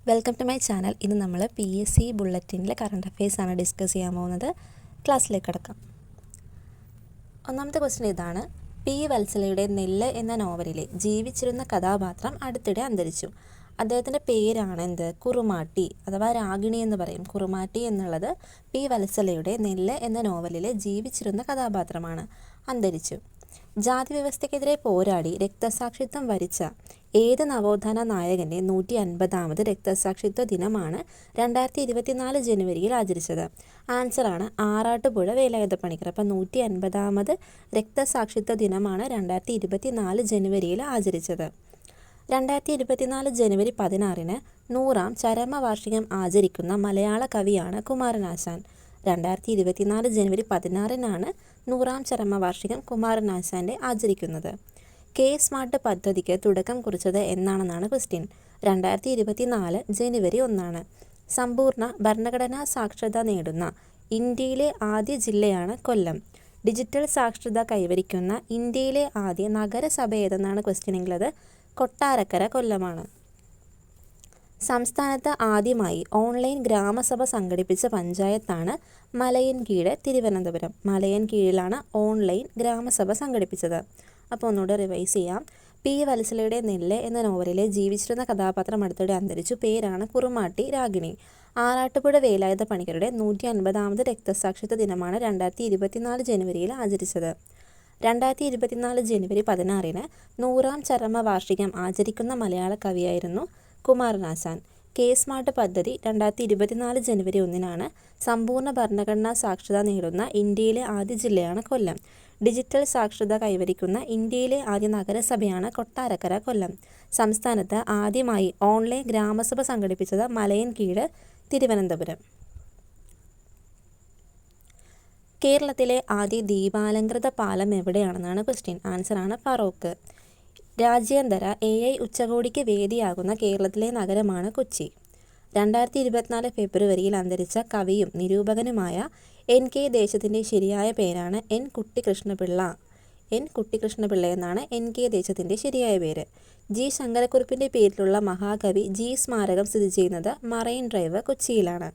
Welcome to my channel. ഇന്ന് നമ്മൾ PSC ബുള്ളറ്റിനിലെ current അഫയേഴ്സാണ് discuss ചെയ്യാൻ പോകുന്നത്. ക്ലാസ്സിലേക്ക് കിടക്കാം. ഒന്നാമത്തെ ക്വസ്റ്റ്യൻ ഇതാണ്: പി വത്സലയുടെ നെല്ല് എന്ന നോവലിലെ ജീവിച്ചിരുന്ന കഥാപാത്രം അടുത്തിടെ അന്തരിച്ചു. അദ്ദേഹത്തിൻ്റെ പേരാണ് എന്ത്? കുറുമാട്ടി അഥവാ രാഗിണി എന്ന് പറയും. കുറുമാട്ടി എന്നുള്ളത് പി വത്സലയുടെ നെല്ല് എന്ന നോവലിലെ ജീവിച്ചിരുന്ന കഥാപാത്രമാണ്. അന്തരിച്ചു. ജാതി വ്യവസ്ഥയ്ക്കെതിരെ പോരാടി രക്തസാക്ഷിത്വം വരിച്ച ഏത് നവോത്ഥാന നായകൻ്റെ 150ാമത് രക്തസാക്ഷിത്വ ദിനമാണ് 2024 ജനുവരിയിൽ ആചരിച്ചത്? ആൻസറാണ് ആറാട്ടുപുഴ വേലായുധ പണിക്കർ. അപ്പം 150ാമത് രക്തസാക്ഷിത്വ ദിനമാണ് 2024 ജനുവരിയിൽ ആചരിച്ചത്. 2024 ജനുവരി 16-ന് 100ാം ചരമവാർഷികം ആചരിക്കുന്ന മലയാള കവിയാണ് കുമാരനാശാൻ. 2024 ജനുവരി 16-നാണ് 100ാം ചരമവാർഷികം കുമാരനാശാൻ്റെ ആചരിക്കുന്നത്. കെ സ്മാർട്ട് പദ്ധതിക്ക് തുടക്കം കുറിച്ചത് എന്നാണെന്നാണ് ക്വസ്റ്റ്യൻ. 2024 ജനുവരി 1-നാണ്. സമ്പൂർണ്ണ ഭരണഘടനാ സാക്ഷരത നേടുന്ന ഇന്ത്യയിലെ ആദ്യ ജില്ലയാണ് കൊല്ലം. ഡിജിറ്റൽ സാക്ഷരത കൈവരിക്കുന്ന ഇന്ത്യയിലെ ആദ്യ നഗരസഭ ഏതെന്നാണ് ക്വസ്റ്റ്യൻ എന്നുള്ളത്. കൊട്ടാരക്കര, കൊല്ലമാണ്. സംസ്ഥാനത്ത് ആദ്യമായി ഓൺലൈൻ ഗ്രാമസഭ സംഘടിപ്പിച്ച പഞ്ചായത്താണ് മലയൻകീഴ്, തിരുവനന്തപുരം. മലയൻകീഴിലാണ് ഓൺലൈൻ ഗ്രാമസഭ സംഘടിപ്പിച്ചത്. അപ്പോൾ ഒന്നുകൂടെ റിവൈസ് ചെയ്യാം. പി വത്സലയുടെ നെല്ല് എന്ന നോവലിലെ ജീവിച്ചിരുന്ന കഥാപാത്രം അടുത്തിടെ അന്തരിച്ചു. പേരാണ് കുറുമാട്ടി രാഗിണി. ആറാട്ടുപുഴ വേലായുധ പണിക്കരുടെ 150ാമത് രക്തസാക്ഷിത്വ ദിനമാണ് 2024 ജനുവരിയിൽ ആചരിച്ചത്. 2024 ജനുവരി 16-ന് 100ാം ചരമവാർഷികം ആചരിക്കുന്ന മലയാള കവിയായിരുന്നു കുമാരനാശാൻ. കെ സ്മാർട്ട് പദ്ധതി 2024 ജനുവരി 1-നാണ്. സമ്പൂർണ്ണ ഭരണഘടനാ സാക്ഷരത നേടുന്ന ഇന്ത്യയിലെ ആദ്യ ജില്ലയാണ് കൊല്ലം. ഡിജിറ്റൽ സാക്ഷരത കൈവരിക്കുന്ന ഇന്ത്യയിലെ ആദ്യ നഗരസഭയാണ് കൊട്ടാരക്കര, കൊല്ലം. സംസ്ഥാനത്ത് ആദ്യമായി ഓൺലൈൻ ഗ്രാമസഭ സംഘടിപ്പിച്ചത് മലയൻകീഴ്, തിരുവനന്തപുരം. കേരളത്തിലെ ആദ്യ ദീപാലംകൃത പാലം എവിടെയാണെന്നാണ് ക്വസ്റ്റ്യൻ. ആൻസറാണ് ഫറോക്ക്. രാജ്യാന്തര AI ഉച്ചകോടിക്ക് വേദിയാകുന്ന കേരളത്തിലെ നഗരമാണ് കൊച്ചി. 2024 ഫെബ്രുവരിയിൽ അന്തരിച്ച കവിയും നിരൂപകനുമായ NK ദേശത്തിൻ്റെ ശരിയായ പേരാണ് N കുട്ടിക്കൃഷ്ണപിള്ള. N കുട്ടിക്കൃഷ്ണപിള്ള എന്നാണ് NK ദേശത്തിൻ്റെ ശരിയായ പേര്. G ശങ്കരക്കുറുപ്പിൻ്റെ പേരിലുള്ള മഹാകവി G സ്മാരകം സ്ഥിതി ചെയ്യുന്നത് മറൈൻ ഡ്രൈവ്, കൊച്ചിയിലാണ്.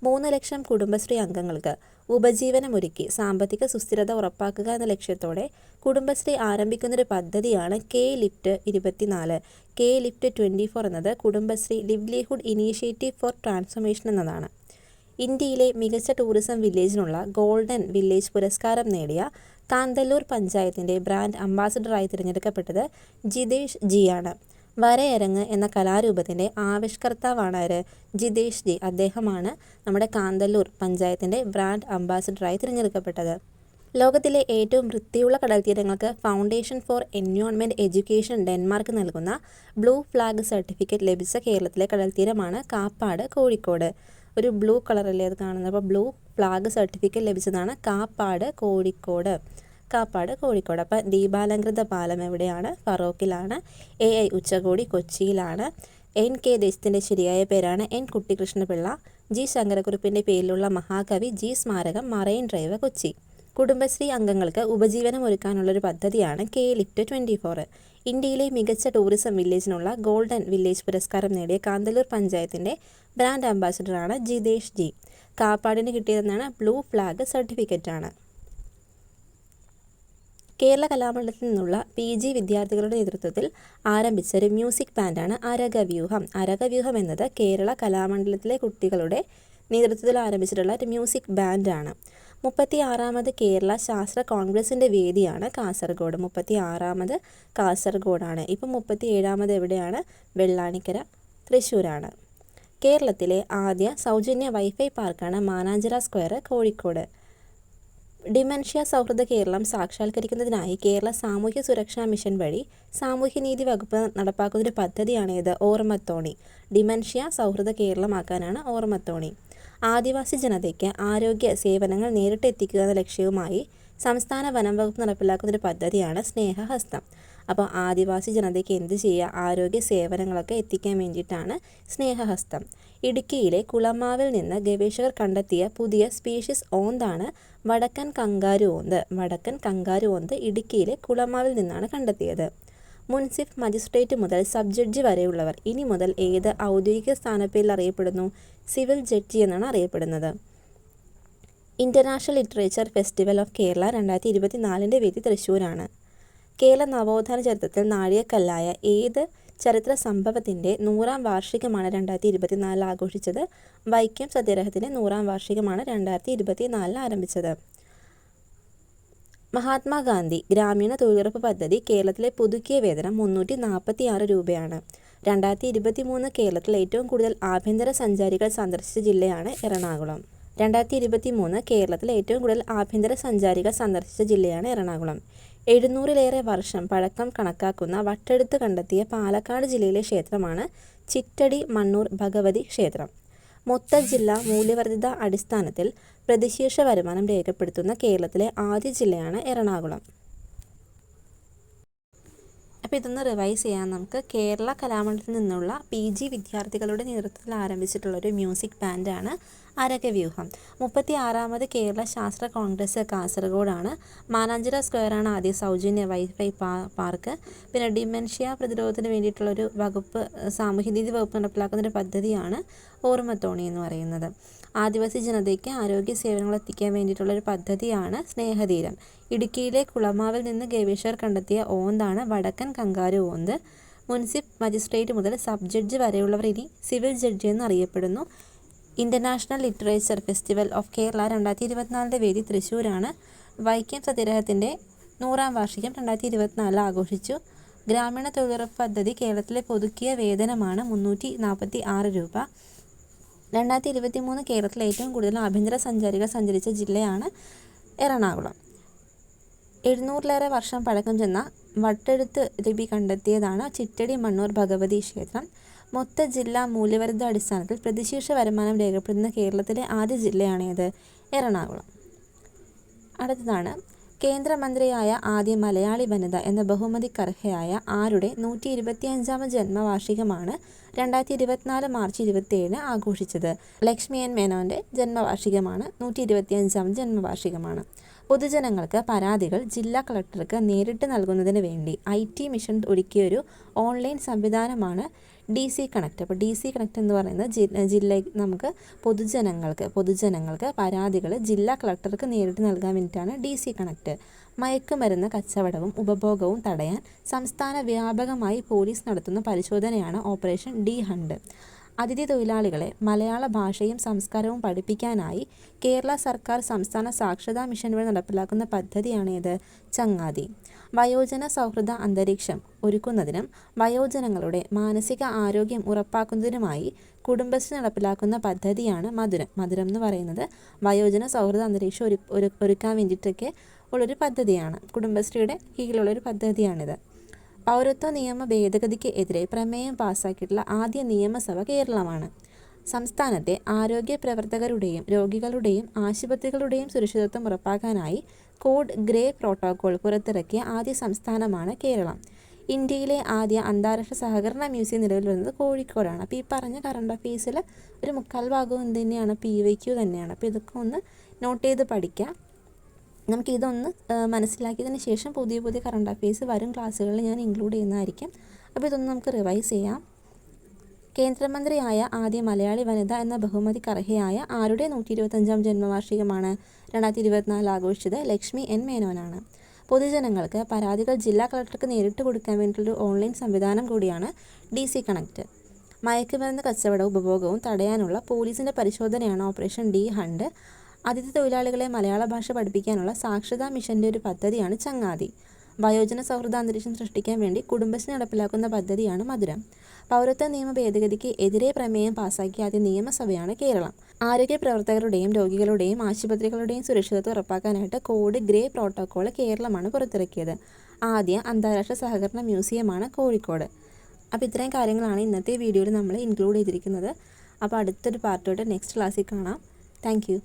3 ലക്ഷം കുടുംബശ്രീ അംഗങ്ങൾക്ക് ഉപജീവനമൊരുക്കി സാമ്പത്തിക സുസ്ഥിരത ഉറപ്പാക്കുക എന്ന ലക്ഷ്യത്തോടെ കുടുംബശ്രീ ആരംഭിക്കുന്നൊരു പദ്ധതിയാണ് K-ലിഫ്റ്റ് 24. K-ലിഫ്റ്റ് 24 എന്നത് Kudumbashree livelihood initiative four transformation എന്നതാണ്. ഇന്ത്യയിലെ മികച്ച ടൂറിസം വില്ലേജിനുള്ള ഗോൾഡൻ വില്ലേജ് പുരസ്കാരം നേടിയ കാന്തല്ലൂർ പഞ്ചായത്തിൻ്റെ ബ്രാൻഡ് അംബാസഡറായി തിരഞ്ഞെടുക്കപ്പെട്ടത് ജിതേഷ് ജിയാണ്. വരയരങ്ങ് എന്ന കലാരൂപത്തിൻ്റെ ആവിഷ്കർത്താവാണ് ആര്? ജിതേഷ് ജി. അദ്ദേഹമാണ് നമ്മുടെ കാന്തല്ലൂർ പഞ്ചായത്തിൻ്റെ ബ്രാൻഡ് അംബാസഡറായി തിരഞ്ഞെടുക്കപ്പെട്ടത്. ലോകത്തിലെ ഏറ്റവും വൃത്തിയുള്ള കടൽത്തീരങ്ങൾക്ക് foundation for environment education Denmark നൽകുന്ന ബ്ലൂ ഫ്ലാഗ് സർട്ടിഫിക്കറ്റ് ലഭിച്ച കേരളത്തിലെ കടൽത്തീരമാണ് കാപ്പാട്, കോഴിക്കോട്. ഒരു ബ്ലൂ കളറല്ലേ അത് കാണുന്നത്. അപ്പോൾ ബ്ലൂ ഫ്ലാഗ് സർട്ടിഫിക്കറ്റ് ലഭിച്ചതാണ് കാപ്പാട്, കോഴിക്കോട്. കാപ്പാട്, കോഴിക്കോട്. അപ്പോൾ ദീപാലംകൃത പാലം എവിടെയാണ്? ഫറോക്കിലാണ്. AI ഉച്ചകോടി കൊച്ചിയിലാണ്. NK ദേശത്തിൻ്റെ ശരിയായ പേരാണ് N കുട്ടിക്കൃഷ്ണപിള്ള. G ശങ്കരക്കുറുപ്പിൻ്റെ പേരിലുള്ള മഹാകവി G സ്മാരകം മറൈൻ ഡ്രൈവ്, കൊച്ചി. കുടുംബശ്രീ അംഗങ്ങൾക്ക് ഉപജീവനമൊരുക്കാനുള്ളൊരു പദ്ധതിയാണ് K-ലിഫ്റ്റ് 24. ഇന്ത്യയിലെ മികച്ച ടൂറിസം വില്ലേജിനുള്ള ഗോൾഡൻ വില്ലേജ് പുരസ്കാരം നേടിയ കാന്തല്ലൂർ പഞ്ചായത്തിൻ്റെ ബ്രാൻഡ് അംബാസഡറാണ് ജിതേഷ് ജി. കാപ്പാടിന് കിട്ടിയതെന്നാണ് ബ്ലൂ ഫ്ലാഗ് സർട്ടിഫിക്കറ്റാണ്. കേരള കലാമണ്ഡലത്തിൽ നിന്നുള്ള PG വിദ്യാർത്ഥികളുടെ നേതൃത്വത്തിൽ ആരംഭിച്ച ഒരു മ്യൂസിക് ബാൻഡാണ് അരകവ്യൂഹം. അരകവ്യൂഹം എന്നത് കേരള കലാമണ്ഡലത്തിലെ കുട്ടികളുടെ നേതൃത്വത്തിൽ ആരംഭിച്ചിട്ടുള്ള ഒരു മ്യൂസിക് ബാൻഡാണ്. 36ാമത് കേരള ശാസ്ത്ര കോൺഗ്രസിൻ്റെ വേദിയാണ് കാസർഗോഡ്. 36ാമത് കാസർഗോഡാണ്. ഇപ്പം 37ാമത് എവിടെയാണ്? വെള്ളാനിക്കര, തൃശ്ശൂരാണ്. കേരളത്തിലെ ആദ്യ സൗജന്യ വൈഫൈ പാർക്കാണ് മാനാഞ്ചിറ സ്ക്വയർ, കോഴിക്കോട്. ഡിമെൻഷ്യ സൗഹൃദ കേരളം സാക്ഷാത്കരിക്കുന്നതിനായി കേരള സാമൂഹ്യ സുരക്ഷാ മിഷൻ വഴി സാമൂഹ്യനീതി വകുപ്പ് നടപ്പാക്കുന്നൊരു പദ്ധതിയാണ് ഇത് ഓർമ്മത്തോണി. ഡിമെൻഷ്യ സൗഹൃദ കേരളമാക്കാനാണ് ഓർമ്മത്തോണി. ആദിവാസി ജനതയ്ക്ക് ആരോഗ്യ സേവനങ്ങൾ നേരിട്ട് എത്തിക്കുക എന്ന ലക്ഷ്യവുമായി സംസ്ഥാന വനം വകുപ്പ് നടപ്പിലാക്കുന്നൊരു പദ്ധതിയാണ് സ്നേഹഹസ്തം. അപ്പോൾ ആദിവാസി ജനതയ്ക്ക് എന്ത് ചെയ്യുക? ആരോഗ്യ സേവനങ്ങളൊക്കെ എത്തിക്കാൻ വേണ്ടിയിട്ടാണ് സ്നേഹഹസ്തം. ഇടുക്കിയിലെ കുളമാവിൽ നിന്ന് ഗവേഷകർ കണ്ടെത്തിയ പുതിയ സ്പീഷീസ് ഓന്താണ് വടക്കൻ കങ്കാരു ഓന്ത്. വടക്കൻ കങ്കാരു ഓന്ത് ഇടുക്കിയിലെ കുളമാവിൽ നിന്നാണ് കണ്ടെത്തിയത്. മുൻസിഫ് മജിസ്ട്രേറ്റ് മുതൽ സബ് ജഡ്ജി വരെയുള്ളവർ ഇനി മുതൽ ഏത് ഔദ്യോഗിക സ്ഥാനപ്പേരിൽ അറിയപ്പെടുന്നു? സിവിൽ ജഡ്ജി എന്നാണ് അറിയപ്പെടുന്നത്. International literature festival of Kerala 2024 വേദി തൃശ്ശൂരാണ്. കേരള നവോത്ഥാന ചരിത്രത്തിൽ നാഴികക്കല്ലായ ഏത് ചരിത്ര സംഭവത്തിൻ്റെ 100ാം വാർഷികമാണ് 2024 ആഘോഷിച്ചത്? വൈക്കം സത്യാഗ്രഹത്തിൻ്റെ 100ാം വാർഷികമാണ് 2024 ആരംഭിച്ചത്. മഹാത്മാഗാന്ധി ഗ്രാമീണ തൊഴിലുറപ്പ് പദ്ധതി കേരളത്തിലെ പുതുക്കിയ വേതനം 346 രൂപയാണ്. 2023 കേരളത്തിൽ ഏറ്റവും കൂടുതൽ ആഭ്യന്തര സഞ്ചാരികൾ സന്ദർശിച്ച ജില്ലയാണ് എറണാകുളം. 2023 കേരളത്തിൽ ഏറ്റവും കൂടുതൽ ആഭ്യന്തര സഞ്ചാരികൾ സന്ദർശിച്ച ജില്ലയാണ് എറണാകുളം. 700ലേറെ വർഷം പഴക്കം കണക്കാക്കുന്ന വട്ടെഴുത്ത് കണ്ടെത്തിയ പാലക്കാട് ജില്ലയിലെ ക്ഷേത്രമാണ് ചിറ്റടി മണ്ണൂർ ഭഗവതി ക്ഷേത്രം. മൊത്ത ജില്ലാ മൂല്യവർദ്ധിത അടിസ്ഥാനത്തിൽ പ്രതിശീർഷ വരുമാനം രേഖപ്പെടുത്തുന്ന കേരളത്തിലെ ആദ്യ ജില്ലയാണ് എറണാകുളം. അപ്പോൾ ഇതൊന്ന് റിവൈസ് ചെയ്യാം നമുക്ക്. കേരള കലാമണ്ഡലത്തിൽ നിന്നുള്ള PG വിദ്യാർത്ഥികളുടെ നേതൃത്വത്തിൽ ആരംഭിച്ചിട്ടുള്ളൊരു മ്യൂസിക് ബാൻഡാണ് അരകവ്യൂഹം. 36ാമത് കേരള ശാസ്ത്ര കോൺഗ്രസ് കാസർഗോഡാണ്. മാനാഞ്ചിറ സ്ക്വയറാണ് ആദ്യ സൗജന്യ വൈഫൈ പാർക്ക്. പിന്നെ ഡിമെൻഷ്യ പ്രതിരോധത്തിന് വേണ്ടിയിട്ടുള്ളൊരു വകുപ്പ്, സാമൂഹ്യനീതി വകുപ്പ് നടപ്പിലാക്കുന്നൊരു പദ്ധതിയാണ് ഓർമ്മത്തോണി എന്ന് പറയുന്നത്. ആദിവാസി ജനതയ്ക്ക് ആരോഗ്യ സേവനങ്ങൾ എത്തിക്കാൻ വേണ്ടിയിട്ടുള്ളൊരു പദ്ധതിയാണ് സ്നേഹതീരം. ഇടുക്കിയിലെ കുളമാവിൽ നിന്ന് ഗവേഷകർ കണ്ടെത്തിയ ഓന്താണ് വടക്കൻ കങ്കാരു ഓന്ത്. മുൻസിഫ് മജിസ്ട്രേറ്റ് മുതൽ സബ് ജഡ്ജി വരെയുള്ളവർ ഇനി സിവിൽ ജഡ്ജി എന്നറിയപ്പെടുന്നു. International literature festival of Kerala 2024 വേദി തൃശ്ശൂരാണ്. വൈക്കം സത്യാഗ്രഹത്തിൻ്റെ 100ാം വാർഷികം 2024 ആഘോഷിച്ചു. ഗ്രാമീണ തൊഴിലുറപ്പ് പദ്ധതി കേരളത്തിലെ പുതുക്കിയ വേതനമാണ് 346 രൂപ. 2023 കേരളത്തിൽ ഏറ്റവും കൂടുതൽ ആഭ്യന്തര സഞ്ചാരികൾ സഞ്ചരിച്ച ജില്ലയാണ് എറണാകുളം. 700ലേറെ വർഷം പഴക്കം ചെന്ന വട്ടെഴുത്ത് ലിപി കണ്ടെത്തിയതാണ് ചിറ്റടി മണ്ണൂർ ഭഗവതി ക്ഷേത്രം. മൊത്ത ജില്ലാ മൂല്യവർദ്ധിത അടിസ്ഥാനത്തിൽ പ്രതിശീർഷ വരുമാനം രേഖപ്പെടുത്തുന്ന കേരളത്തിലെ ആദ്യ ജില്ലയാണേത്? എറണാകുളം. അടുത്തതാണ് കേന്ദ്രമന്ത്രിയായ ആദ്യ മലയാളി വനിത എന്ന ബഹുമതിക്കർഹയായ ആരുടെ 125ാം ജന്മവാർഷികമാണ് 2024 മാർച്ച് 27 ആഘോഷിച്ചത്? ലക്ഷ്മി എൻ മേനോൻ്റെ ജന്മവാർഷികമാണ്. 125ാം ജന്മവാർഷികമാണ്. പൊതുജനങ്ങൾക്ക് പരാതികൾ ജില്ലാ കളക്ടർക്ക് നേരിട്ട് നൽകുന്നതിന് വേണ്ടി IT മിഷൻ ഒരുക്കിയൊരു ഓൺലൈൻ സംവിധാനമാണ് DC കണക്ട്. അപ്പോൾ DC കണക്ട് എന്ന് പറയുന്നത് നമുക്ക് പൊതുജനങ്ങൾക്ക് പരാതികൾ ജില്ലാ കളക്ടർക്ക് നേരിട്ട് നൽകാൻ വേണ്ടിയിട്ടാണ് DC കണക്ട്. മയക്കുമരുന്ന് കച്ചവടവും ഉപഭോഗവും തടയാൻ സംസ്ഥാന വ്യാപകമായി പോലീസ് നടത്തുന്ന പരിശോധനയാണ് ഓപ്പറേഷൻ D ഹണ്ട്. അതിഥി തൊഴിലാളികളെ മലയാള ഭാഷയും സംസ്കാരവും പഠിപ്പിക്കാനായി കേരള സർക്കാർ സംസ്ഥാന സാക്ഷരതാ മിഷൻ വഴി നടപ്പിലാക്കുന്ന പദ്ധതിയാണേത്? ചങ്ങാതി. വയോജന സൗഹൃദ അന്തരീക്ഷം ഒരുക്കുന്നതിനും വയോജനങ്ങളുടെ മാനസിക ആരോഗ്യം ഉറപ്പാക്കുന്നതിനുമായി കുടുംബശ്രീ നടപ്പിലാക്കുന്ന പദ്ധതിയാണ് മധുരം. മധുരം എന്ന് പറയുന്നത് വയോജന സൗഹൃദ അന്തരീക്ഷം ഒരുക്കാൻ വേണ്ടിയിട്ടൊക്കെ ഉള്ളൊരു പദ്ധതിയാണ്. കുടുംബശ്രീയുടെ കീഴിലുള്ളൊരു പദ്ധതിയാണിത്. പൗരത്വ നിയമ ഭേദഗതിക്ക് എതിരെ പ്രമേയം പാസ്സാക്കിയിട്ടുള്ള ആദ്യ നിയമസഭ കേരളമാണ്. സംസ്ഥാനത്തെ ആരോഗ്യ പ്രവർത്തകരുടെയും രോഗികളുടെയും ആശുപത്രികളുടെയും സുരക്ഷിതത്വം ഉറപ്പാക്കാനായി കോഡ് ഗ്രേ പ്രോട്ടോകോൾ പുറത്തിറക്കിയ ആദ്യ സംസ്ഥാനമാണ് കേരളം. ഇന്ത്യയിലെ ആദ്യ അന്താരാഷ്ട്ര സഹകരണ മ്യൂസിയം നിലവിൽ വരുന്നത് കോഴിക്കോടാണ്. അപ്പോൾ ഈ പറഞ്ഞ കറണ്ട് അഫെയർസിൽ ഒരു 3/4 ഭാഗവും എന്ത് തന്നെയാണ്? PYQ തന്നെയാണ്. അപ്പോൾ ഇതൊക്കെ ഒന്ന് നോട്ട് ചെയ്ത് പഠിക്കാം. നമുക്കിതൊന്ന് മനസ്സിലാക്കിയതിന് ശേഷം പുതിയ കറണ്ട് അഫെയർസ് വരും ക്ലാസ്സുകളിൽ ഞാൻ ഇൻക്ലൂഡ് ചെയ്യുന്നതായിരിക്കും. അപ്പോൾ ഇതൊന്ന് നമുക്ക് റിവൈസ് ചെയ്യാം. കേന്ദ്രമന്ത്രിയായ ആദ്യ മലയാളി വനിത എന്ന ബഹുമതിക്കർഹയായ ആരുടെ 125ാം ജന്മവാർഷികമാണ് 2024 ആഘോഷിച്ചത്? ലക്ഷ്മി എൻ മേനോനാണ്. പൊതുജനങ്ങൾക്ക് പരാതികൾ ജില്ലാ കളക്ടർക്ക് നേരിട്ട് കൊടുക്കാൻ വേണ്ടിയിട്ടുള്ളൊരു ഓൺലൈൻ സംവിധാനം കൂടിയാണ് DC കണക്ട്. മയക്കുമരുന്ന് കച്ചവടവും ഉപഭോഗവും തടയാനുള്ള പോലീസിൻ്റെ പരിശോധനയാണ് ഓപ്പറേഷൻ D ഹണ്ട്. അതിഥി തൊഴിലാളികളെ മലയാള ഭാഷ പഠിപ്പിക്കാനുള്ള സാക്ഷരതാ മിഷൻ്റെ ഒരു പദ്ധതിയാണ് ചങ്ങാതി. വയോജന സൗഹൃദ അന്തരീക്ഷം സൃഷ്ടിക്കാൻ വേണ്ടി കുടുംബശ്രീ നടപ്പിലാക്കുന്ന പദ്ധതിയാണ് മധുരം. പൗരത്വ നിയമ ഭേദഗതിക്ക് എതിരെ പ്രമേയം പാസ്സാക്കിയ ആദ്യ നിയമസഭയാണ് കേരളം. ആരോഗ്യ പ്രവർത്തകരുടെയും രോഗികളുടെയും ആശുപത്രികളുടെയും സുരക്ഷിതത്വം ഉറപ്പാക്കാനായിട്ട് കോഡ് ഗ്രേ പ്രോട്ടോകോൾ കേരളമാണ് പുറത്തിറക്കിയത്. ആദ്യ അന്താരാഷ്ട്ര സഹകരണ മ്യൂസിയമാണ് കോഴിക്കോട്. അപ്പോൾ ഇത്രയും കാര്യങ്ങളാണ് ഇന്നത്തെ വീഡിയോയിൽ നമ്മൾ ഇൻക്ലൂഡ് ചെയ്തിരിക്കുന്നത്. അപ്പോൾ അടുത്തൊരു പാർട്ടോട്ട് നെക്സ്റ്റ് ക്ലാസ്സിൽ കാണാം. Thank you.